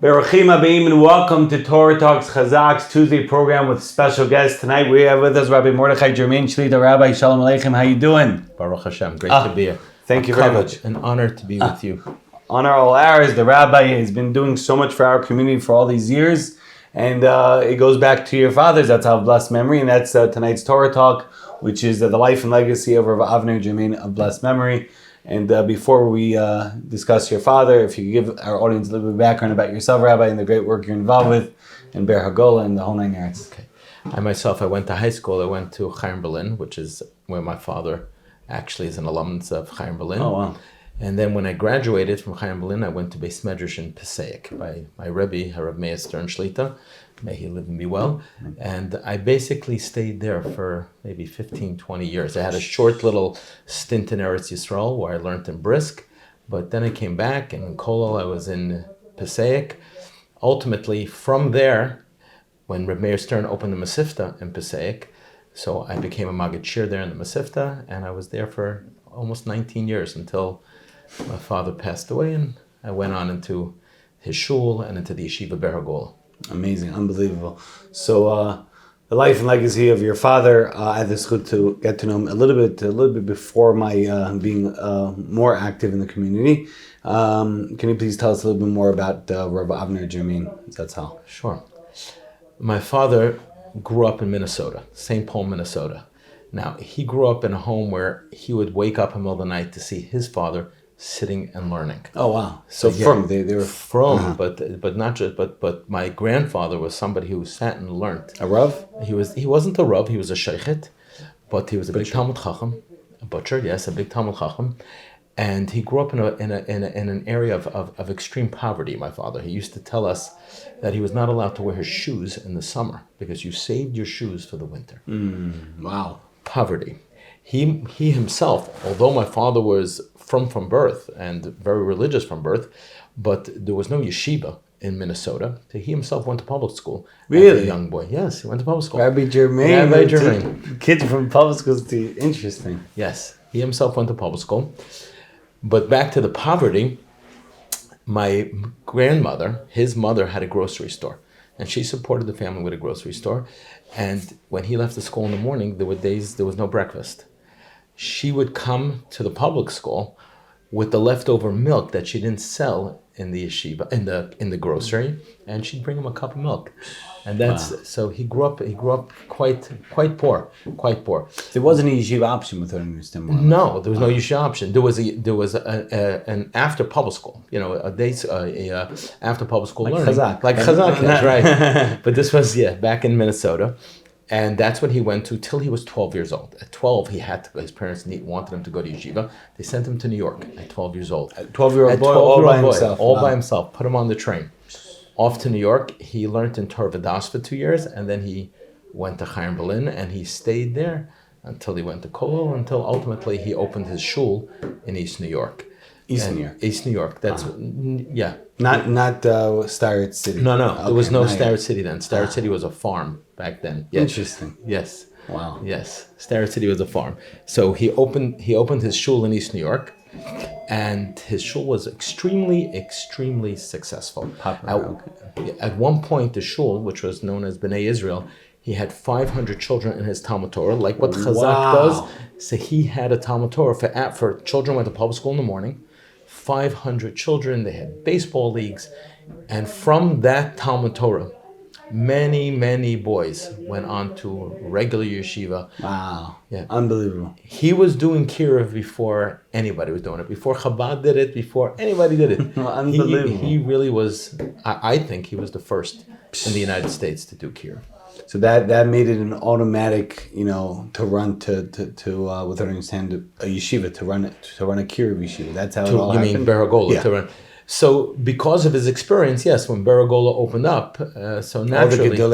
Beruchim Abim, and welcome to Torah Talks Chazaq's Tuesday program with special guests. Tonight we have with us Rabbi Mordechai, Jermaine Shlita. Rabbi, Shalom Aleichem. How you doing? Baruch Hashem. Great to be here. Thank you very much. An honor to be with you. Honor all ours. The Rabbi has been doing so much for our community for all these years, and it goes back to your fathers. That's our blessed memory, and that's tonight's Torah Talk, which is the life and legacy of Rabbi Avner, Jermaine of blessed memory. And before we discuss your father, if you could give our audience a little bit of background about yourself, Rabbi, and the great work you're involved with, and Ber Hagola and the whole nine yards. Okay. I went to high school. I went to Chaim Berlin, which is where my father actually is an alumnus of Chaim Berlin. Oh, wow. And then when I graduated from Chaim Berlin, I went to Beis Medrash in Passaic by my Rebbe, Rabbi Meir Stern Shlita. May he live and be well. And I basically stayed there for maybe 15, 20 years. I had a short little stint in Eretz Yisrael where I learned in Brisk, but then I came back, and in Kolel I was in Passaic. Ultimately, from there, when Rabbi Meir Stern opened the Masifta in Passaic, so I became a Maggid Shir there in the Masifta, and I was there for almost 19 years until my father passed away, and I went on into his shul and into the yeshiva Ber Hagola. Amazing, unbelievable. So the life and legacy of your father, I had the zechut to get to know him a little bit before my being more active in the community. Can you please tell us a little bit more about Rabbi Avner Jermaine? That's all. Sure. My father grew up in Minnesota, St. Paul, Minnesota. Now, he grew up in a home where he would wake up in the middle of the night to see his father sitting and learning. Oh wow! So yeah, from they were from, but not just but my grandfather was somebody who sat and learned. A Rav? He wasn't a Rav. He was a sheikhet, but he was a big Talmud Chacham, a butcher. Yes, a big Talmud Chacham, and he grew up in an area of extreme poverty. My father. He used to tell us that he was not allowed to wear his shoes in the summer because you saved your shoes for the winter. Wow. Poverty. He himself, although my father was from birth and very religious from birth, but there was no yeshiva in Minnesota. So he himself went to public school. Really? As a young boy. Yes, he went to public school. Rabbi Jermaine. Rabbi Jermaine. Kids from public schools. Interesting. Yes, he himself went to public school. But back to the poverty, my grandmother, his mother, had a grocery store. And she supported the family with a grocery store. And when he left the school in the morning, there were days there was no breakfast. She would come to the public school with the leftover milk that she didn't sell in the yeshiva, in the grocery, and she'd bring him a cup of milk. And that's so he grew up quite poor. There wasn't a yeshiva option with her in Houston. No, there was no yeshiva option. There was an after public school, after public school learning. Chazaq. Like Chazaq, that's right. But this was back in Minnesota. And that's what he went to till he was 12 years old. At 12, his parents wanted him to go to yeshiva. They sent him to New York at 12 years old. 12-year-old boy, all by himself. All by himself. Put him on the train. Off to New York. He learned in Torah V'das for 2 years, and then he went to Chaim Berlin, and he stayed there until he went to Kollel, until ultimately he opened his shul in East New York. East New York. That's Not Starrett City. No. Okay, there was no Starrett City then. Starrett City was a farm back then. Yes. Interesting. Yes. Wow. Yes. Starrett City was a farm. So he opened his shul in East New York, and his shul was extremely successful. At one point, the shul, which was known as Bnei Israel, he had 500 children in his Talmud Torah, like what Chazaq does. So he had a Talmud Torah for children went to public school in the morning. 500 children. They had baseball leagues, and from that Talmud Torah, many boys went on to regular yeshiva. Wow. Yeah. Unbelievable. He was doing kiruv before anybody was doing it. Before Chabad did it. Before anybody did it. Unbelievable. He really was. I think he was the first in the United States to do kiruv. So that made it an automatic, to run to with understand a yeshiva to run a kiruv yeshiva. That's how it all happened. You mean Ber Hagola to run? So because of his experience, yes, when Ber Hagola opened up, so naturally all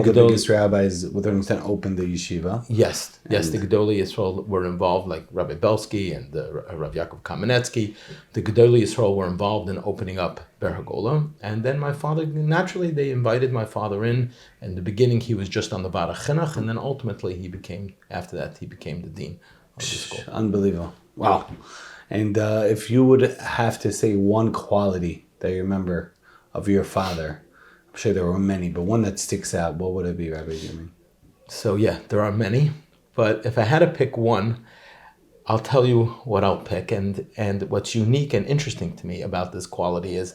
the biggest rabbis with understand opened the yeshiva. Yes, the Gedolei Yisrael were involved, like Rabbi Belsky and Rav Yaakov Kamenetsky. The Gedolei Yisrael were involved in opening up Ber Hagola, and then my father, naturally, they invited my father in. In the beginning, he was just on the Vada Chinuch, and then ultimately he became the dean of the school. Unbelievable! Wow. And if you would have to say one quality that you remember of your father? I'm sure there were many, but one that sticks out, what would it be, Rabbi Jimmy? So yeah, there are many, but if I had to pick one, I'll tell you what I'll pick. And what's unique and interesting to me about this quality is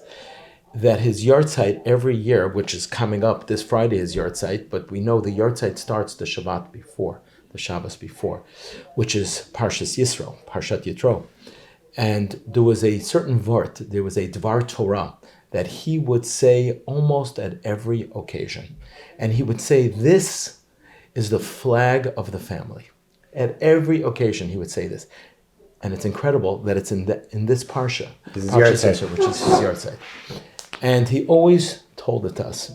that his yahrzeit every year, which is coming up, this Friday is yahrzeit, but we know the yahrzeit starts the Shabbat before, the Shabbos before, which is Parshas Yisro, Parshat Yitro. And there was a certain vort, there was a Dvar Torah that he would say almost at every occasion. And he would say, this is the flag of the family. At every occasion he would say this. And it's incredible that it's in this Parsha, This is Parsha yahrzeit. which is his yahrzeit. And he always told it to us.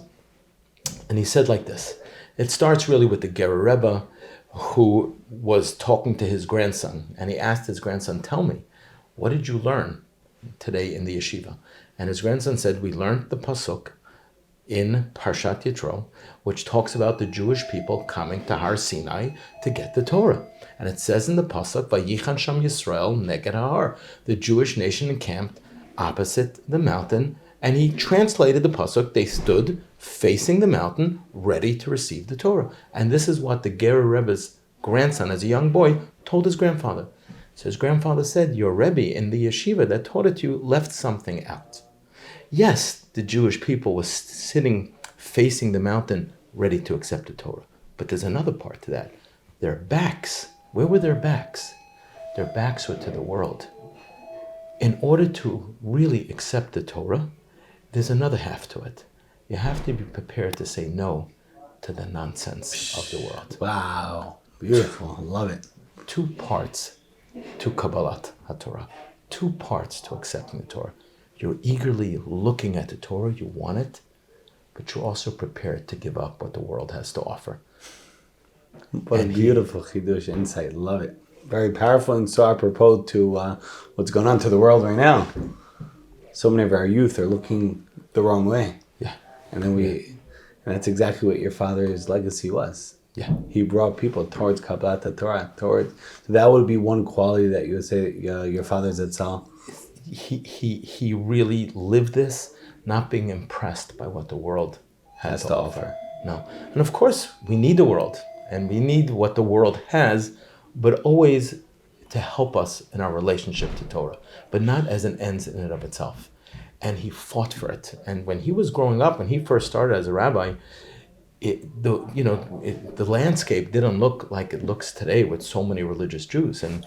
And he said like this. It starts really with the Ger Rebbe who was talking to his grandson. And he asked his grandson, tell me, what did you learn today in the yeshiva? And his grandson said, we learned the pasuk in Parshat Yitro, which talks about the Jewish people coming to Har Sinai to get the Torah. And it says in the pasuk, Vayichan Sham Yisrael neged Har. The Jewish nation encamped opposite the mountain. And he translated the pasuk. They stood facing the mountain, ready to receive the Torah. And this is what the Ger Rebbe's grandson, as a young boy, told his grandfather. So his grandfather said, your Rebbe in the yeshiva that taught it to you left something out. Yes, the Jewish people was sitting facing the mountain, ready to accept the Torah. But there's another part to that. Their backs, where were their backs? Their backs were to the world. In order to really accept the Torah, there's another half to it. You have to be prepared to say no to the nonsense of the world. Wow. Beautiful. I love it. Two parts to Kabbalat HaTorah. Two parts to accepting the Torah. You're eagerly looking at the Torah, you want it, but you're also prepared to give up what the world has to offer. What a beautiful Chidush insight. Love it. Very powerful and so apropos to what's going on to the world right now. So many of our youth are looking the wrong way. Yeah. And and that's exactly what your father's legacy was. Yeah. He brought people towards Kabbalat Torah. So that would be one quality that you would say your father's Zatzal. He really lived this, not being impressed by what the world has to offer. No. And of course, we need the world, and we need what the world has, but always to help us in our relationship to Torah, but not as an end in and of itself. And he fought for it. And when he was growing up, when he first started as a rabbi, the landscape didn't look like it looks today with so many religious Jews. And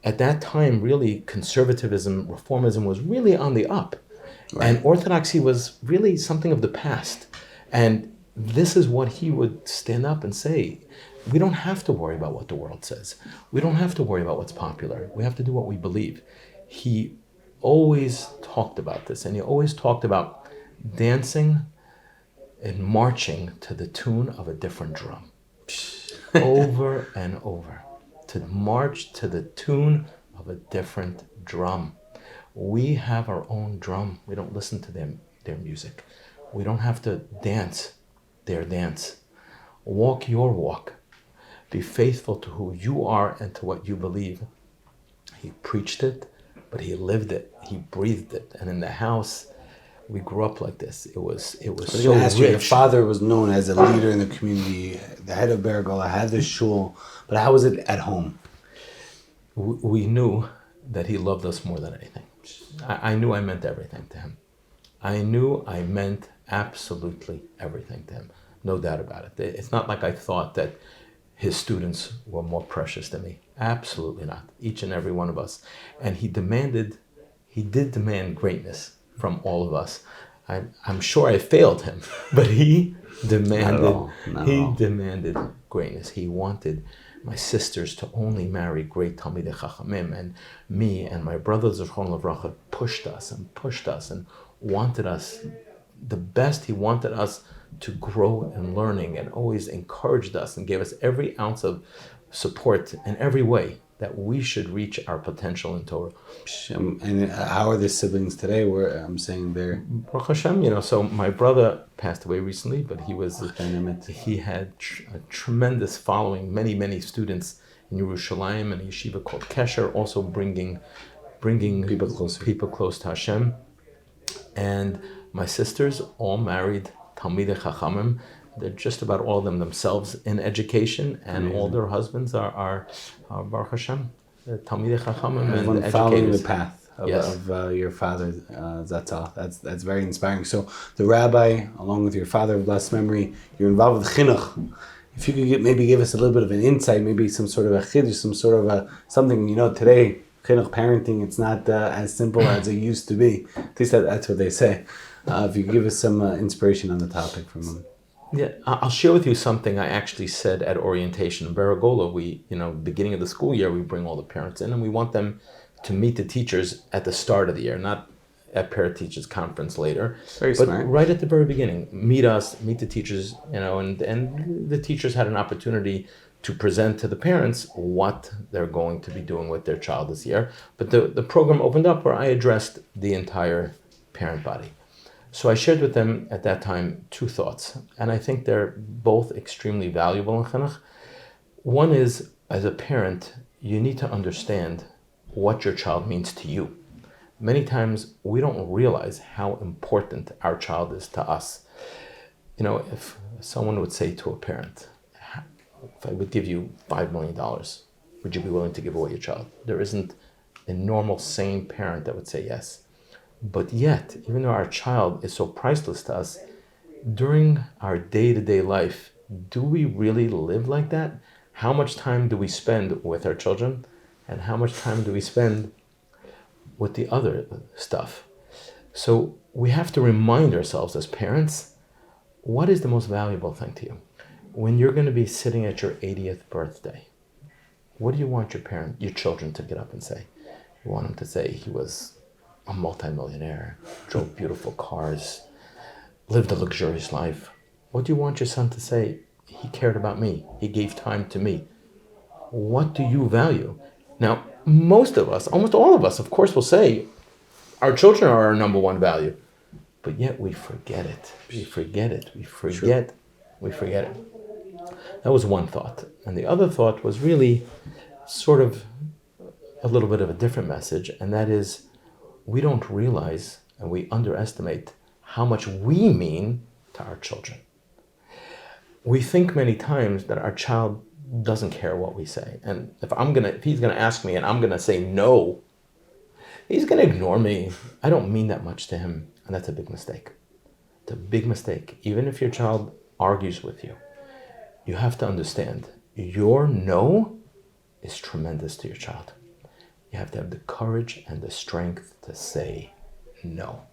at that time, really, conservatism, reformism was really on the up. Right. And orthodoxy was really something of the past. And this is what he would stand up and say. We don't have to worry about what the world says. We don't have to worry about what's popular. We have to do what we believe. He always talked about this, and he always talked about dancing and marching to the tune of a different drum. Over and over. To march to the tune of a different drum. We have our own drum. We don't listen to their music. We don't have to dance their dance. Walk your walk. Be faithful to who you are and to what you believe. He preached it, but he lived it. He breathed it. And in the house, we grew up like this. It was so rich. Your father was known as a leader in the community, the head of Beragola, had the shul, but how was it at home? We knew that he loved us more than anything. I knew I meant everything to him. I knew I meant absolutely everything to him. No doubt about it. It's not like I thought that his students were more precious than me. Absolutely not. Each and every one of us. And he did demand greatness from all of us. I'm sure I failed him, but he demanded greatness. He wanted my sisters to only marry great Talmidei Chachamim, and me and my brothers of Zichron Livracha pushed us and wanted us the best. He wanted us to grow in learning and always encouraged us and gave us every ounce of support in every way that we should reach our potential in Torah. And how are the siblings today? Where I'm saying they're... Baruch Hashem, so my brother passed away recently, but he had a tremendous following, many students in Yerushalayim and a yeshiva called Kesher, also bringing people close to Hashem. And My sisters all married Talmidei Chachamim. They're just about all of them themselves in education, and Amazing. all their husbands are Baruch Hashem, Talmidei Chachamim and Everyone educators. following the path of, Yes. your father, Zatzal. That's very inspiring. So the rabbi, along with your father of blessed memory, you're involved with chinuch. If you could maybe give us a little bit of an insight, maybe some sort of a chiddush, some sort of a something, today, chinuch parenting, it's not as simple as it used to be. At least that's what they say. If you could give us some inspiration on the topic from them. Yeah, I'll share with you something I actually said at orientation in Baragola. We, beginning of the school year, we bring all the parents in and we want them to meet the teachers at the start of the year, not at parent teachers conference later. Very but smart. Right at the very beginning, meet us, meet the teachers, and the teachers had an opportunity to present to the parents what they're going to be doing with their child this year. But the program opened up where I addressed the entire parent body. So I shared with them at that time two thoughts, and I think they're both extremely valuable in chinuch. One is, as a parent, you need to understand what your child means to you. Many times we don't realize how important our child is to us. If someone would say to a parent, if I would give you $5 million, would you be willing to give away your child? There isn't a normal, sane parent that would say yes. But yet, even though our child is so priceless to us, during our day-to-day life, do we really live like that? How much time do we spend with our children? And how much time do we spend with the other stuff? So we have to remind ourselves as parents, what is the most valuable thing to you? When you're going to be sitting at your 80th birthday, what do you want your children to get up and say? You want them to say he was a multimillionaire, drove beautiful cars, lived a luxurious life. What do you want your son to say? He cared about me. He gave time to me. What do you value? Now, most of us, almost all of us, of course, will say our children are our number one value. But yet we forget it. We forget it. We forget it. That was one thought. And the other thought was really sort of a little bit of a different message, and that is, we don't realize and we underestimate how much we mean to our children. We think many times that our child doesn't care what we say. And if he's gonna ask me and I'm gonna say no, he's gonna ignore me. I don't mean that much to him, and that's a big mistake. It's a big mistake. Even if your child argues with you, you have to understand your no is tremendous to your child. You have to have the courage and the strength to say no.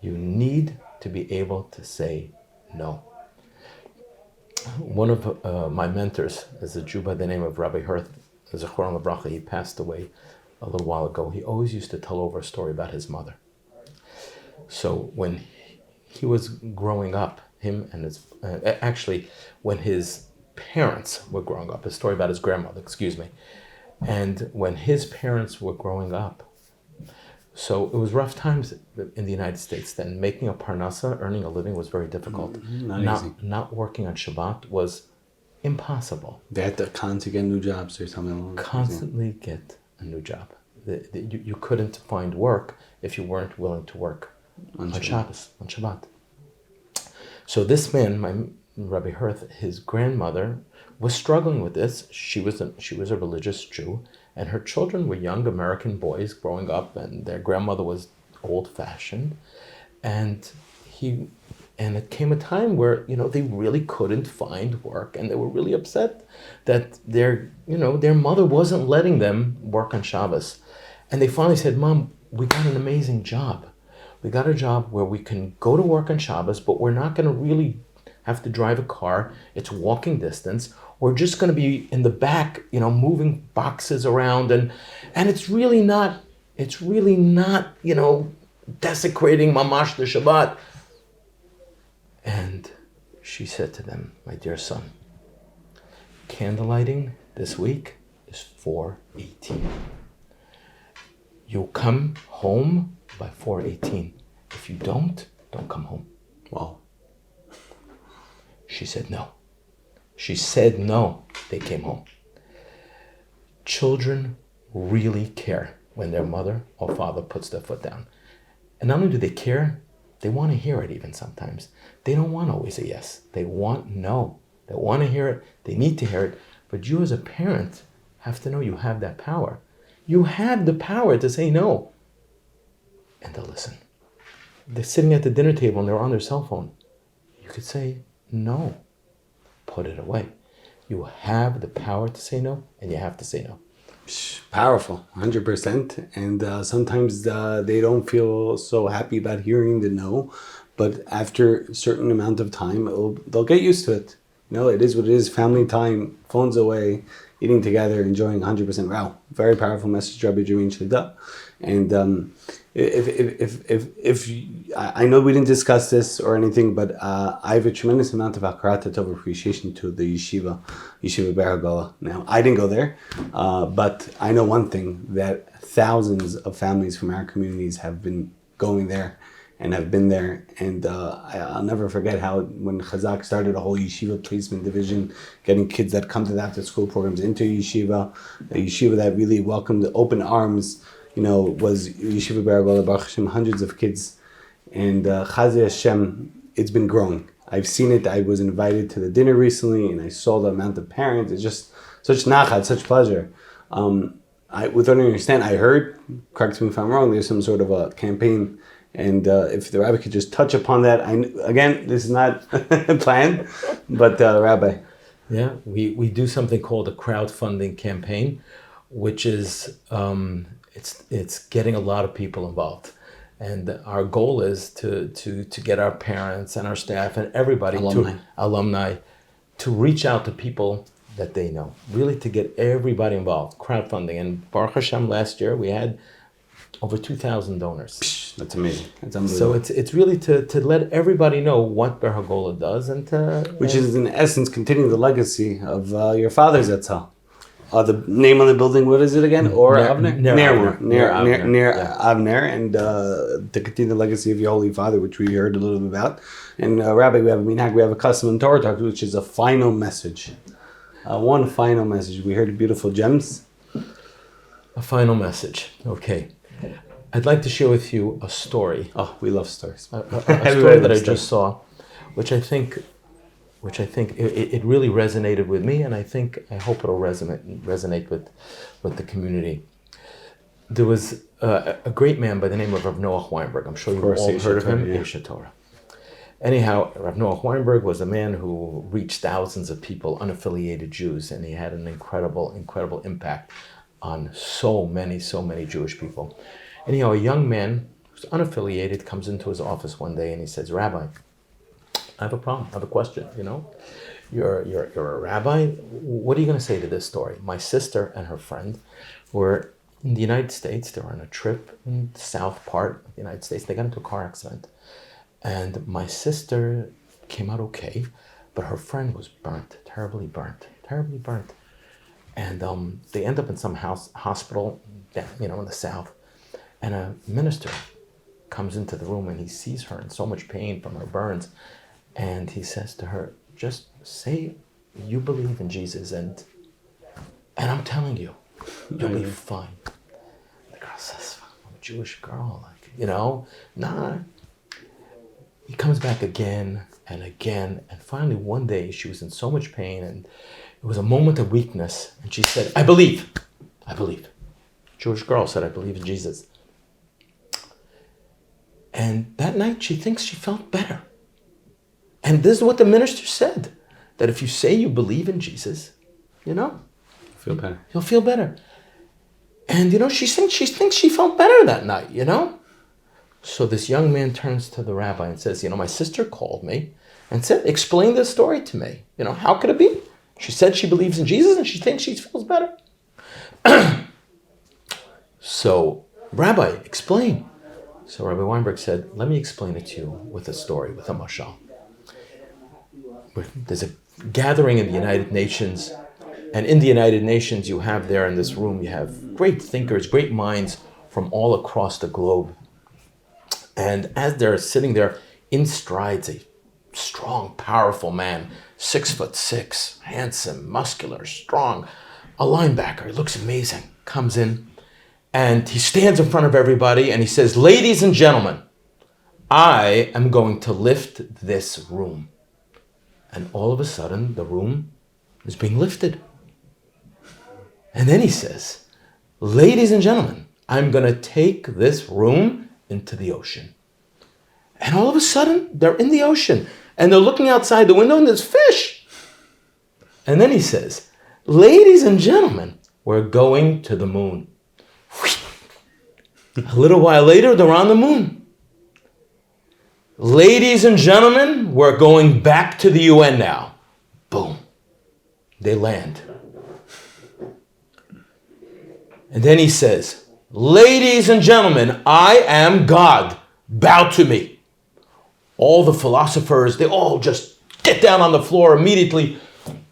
You need to be able to say no. One of my mentors is a Jew by the name of Rabbi Hirth, Zichron Lebracha. He passed away a little while ago. He always used to tell over a story about his mother. So when he was growing up, him and his, when his parents were growing up, a story about his grandmother, and when his parents were growing up, so it was rough times in the United States then. Making a parnasa, earning a living, was very difficult. Not easy. Not working on Shabbat was impossible. They had to constantly get new jobs or something. Constantly get a new job. You couldn't find work if you weren't willing to work on Shabbos, on Shabbat. So this man, my Rabbi Hirth, his grandmother was struggling with this. She was a religious Jew, and her children were young American boys growing up, and their grandmother was old-fashioned, and it came a time where they really couldn't find work, and they were really upset that their mother wasn't letting them work on Shabbos, and they finally said, "Mom, we got an amazing job. We got a job where we can go to work on Shabbos, but we're not going to really have to drive a car. It's walking distance. We're just going to be in the back, moving boxes around, and it's really not, desecrating mamash the Shabbat." And she said to them, "My dear son, candlelighting this week is 4:18. You'll come home by 4:18. If you don't come home." Wow. She said no. She said no. They came home. Children really care when their mother or father puts their foot down. And not only do they care, They want to hear it even sometimes. They don't want always a yes. They want no. They want to hear it. They need to hear it. But you as a parent have to know you have that power. You have the power to say no. And they'll listen. They're sitting at the dinner table and they're on their cell phone. You could say no. Put it away. You have the power to say no, and you have to say no. Powerful, 100%. And sometimes they don't feel so happy about hearing the no, but after a certain amount of time, they'll get used to it. You know, it is what it is. Family time, phones away, eating together, enjoying 100%. Wow, very powerful message, Rabbi Jermaine Shida. And if I know we didn't discuss this or anything, but I have a tremendous amount of hakarat tov appreciation to the yeshiva Ber Hagala. Now, I didn't go there, but I know one thing, that thousands of families from our communities have been going there and have been there. And I'll never forget how when Chazaq started a whole yeshiva placement division, getting kids that come to the after school programs into yeshiva, a yeshiva that really welcomed open arms, was Yeshiva Ber Hagala, Baruch Hashem, hundreds of kids. And Chazai Hashem, it's been growing. I've seen it. I was invited to the dinner recently and I saw the amount of parents. It's just such nachat, such pleasure. Without understand, I heard, correct me if I'm wrong, there's some sort of a campaign. And if the rabbi could just touch upon that. Again, this is not planned, but Rabbi. Yeah, we do something called a crowdfunding campaign, which is it's getting a lot of people involved, and our goal is to get our parents and our staff and everybody, alumni, to reach out to people that they know, really to get everybody involved. Crowdfunding, and Baruch Hashem, last year we had over 2,000 donors. That's amazing. That's unbelievable. So it's really to let everybody know what Ber Hagala does, which is in essence continuing the legacy of your father's Zatzal. The name on the building, what is it again? Or Avner? Near Avner, and to continue the legacy of your Holy Father, which we heard a little bit about. And Rabbi, we have a minhag, we have a custom in Torah Talk, which is a final message. One final message. We heard beautiful gems. A final message. Okay. I'd like to share with you a story. Oh, we love stories. A story that I just saw, which I think it really resonated with me, and I hope it'll resonate with the community. There was a great man by the name of Rav Noach Weinberg. I'm sure you've all heard of him. Yeah. Torah. Anyhow, Rav Noach Weinberg was a man who reached thousands of people, unaffiliated Jews, and he had an incredible impact on so many Jewish people. Anyhow, a young man who's unaffiliated comes into his office one day and he says, "Rabbi, I have a problem. I have a question. You're a rabbi. What are you going to say to this story? My sister and her friend were in the United States. They were on a trip in the south part of the United States. They got into a car accident. And my sister came out okay, but her friend was terribly burnt. And they end up in some hospital, in the south. And a minister comes into the room and he sees her in so much pain from her burns. And he says to her, just say you believe in Jesus and I'm telling you, you'll be fine. The girl says, I'm a Jewish girl, nah. He comes back again and again, and finally one day she was in so much pain and it was a moment of weakness, and she said, I believe. Jewish girl said, I believe in Jesus. And that night she thinks she felt better. And this is what the minister said, that if you say you believe in Jesus, feel better. You'll feel better. And she thinks she felt better that night, So this young man turns to the rabbi and says, my sister called me and said, explain this story to me. How could it be? She said she believes in Jesus and she thinks she feels better. So, Rabbi, explain. So Rabbi Weinberg said, let me explain it to you with a story, with a mashal. There's a gathering in the United Nations, and in the United Nations you have there in this room, you have great thinkers, great minds from all across the globe. And as they're sitting there, in strides a strong, powerful man, 6'6", handsome, muscular, strong, a linebacker, he looks amazing, comes in, and he stands in front of everybody and he says, ladies and gentlemen, I am going to lift this room. And all of a sudden, the room is being lifted. And then he says, ladies and gentlemen, I'm going to take this room into the ocean. And all of a sudden, they're in the ocean. And they're looking outside the window and there's fish. And then he says, ladies and gentlemen, we're going to the moon. A little while later, they're on the moon. Ladies and gentlemen, we're going back to the UN now. Boom. They land. And then he says, ladies and gentlemen, I am God. Bow to me. All the philosophers, they all just get down on the floor immediately,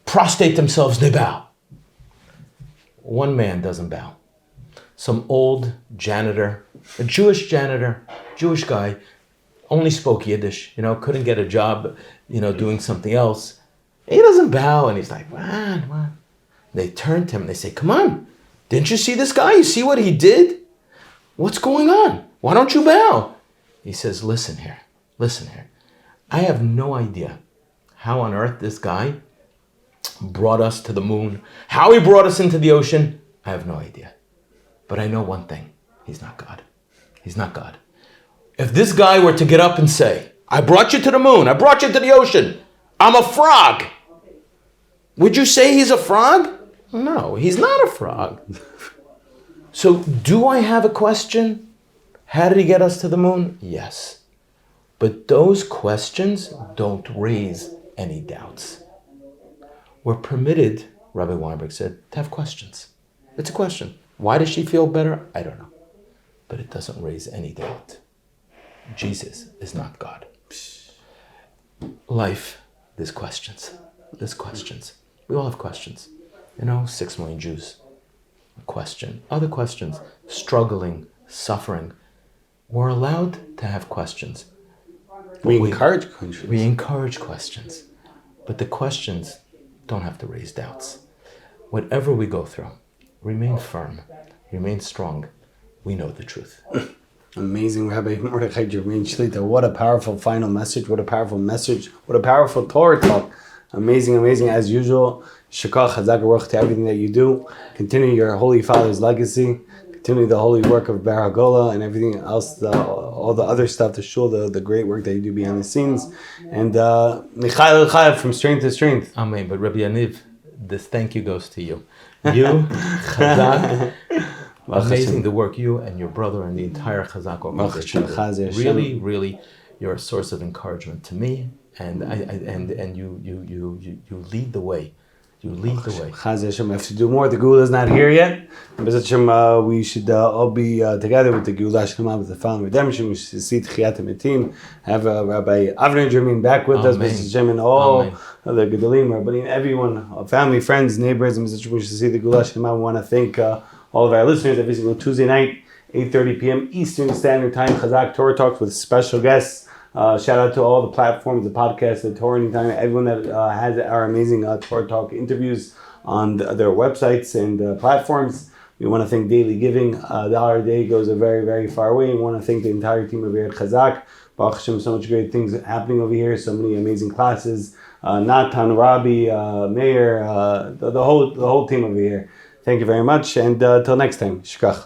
prostrate themselves, they bow. One man doesn't bow. Some old janitor, a Jewish janitor, Jewish guy, only spoke Yiddish, couldn't get a job, doing something else. He doesn't bow, and he's like, what? They turn to him and they say, come on, didn't you see this guy? You see what he did? What's going on? Why don't you bow? He says, listen here. I have no idea how on earth this guy brought us to the moon, how he brought us into the ocean. I have no idea. But I know one thing. He's not God. He's not God. If this guy were to get up and say, I brought you to the moon, I brought you to the ocean, I'm a frog, would you say he's a frog? No, he's not a frog. So do I have a question? How did he get us to the moon? Yes. But those questions don't raise any doubts. We're permitted, Rabbi Weinberg said, to have questions. It's a question. Why does she feel better? I don't know. But it doesn't raise any doubt. Jesus is not God. Life, there's questions. There's questions. We all have questions. 6 million Jews. A question. Other questions. Struggling, suffering. We're allowed to have questions. We encourage questions. We encourage questions. But the questions don't have to raise doubts. Whatever we go through, remain firm, remain strong. We know the truth. Amazing, Rabbi Mordechai Jermaine Shlita. What a powerful final message. What a powerful message. What a powerful Torah talk. Amazing, amazing as usual. Shakach, Chazaq, Baruch to everything that you do. Continue your Holy Father's legacy. Continue the holy work of Baragola and everything else, all the other stuff, the shul, the great work that you do behind the scenes. And Michael Chayev from strength to strength. Amen. But Rabbi Yaniv, this thank you goes to you. You, Chazaq, amazing the work you and your brother and the entire Chazaq organization. Really, really, you're a source of encouragement to me, and you lead the way. You lead the way. Chaz Hashem, we have to do more. The Gula is not here yet. But Hashem, we should all be together with the Gula Shema, with the final redemption. We should see Tchiyat HaMetim. Have Rabbi Avner Jermaine back with us. Mr. Hashem, and all the Gedolim, Rabbanim, everyone, family, friends, neighbors. And Mr. Hashem, we should see the Gula Shema. We want to thank all of our listeners every single Tuesday night, 8:30 p.m. Eastern Standard Time. Chazaq Torah Talks with special guests. Shout out to all the platforms, the podcasts, the Torah Anytime, everyone that has our amazing Torah Talk interviews on their websites and platforms. We want to thank Daily Giving. $1 a day goes a very, very far way. We want to thank the entire team over here at Chazaq. Baruch Hashem, so much great things happening over here. So many amazing classes. Natan, Rabbi, Meir, the whole team over here. Thank you very much. And till next time. Shkach.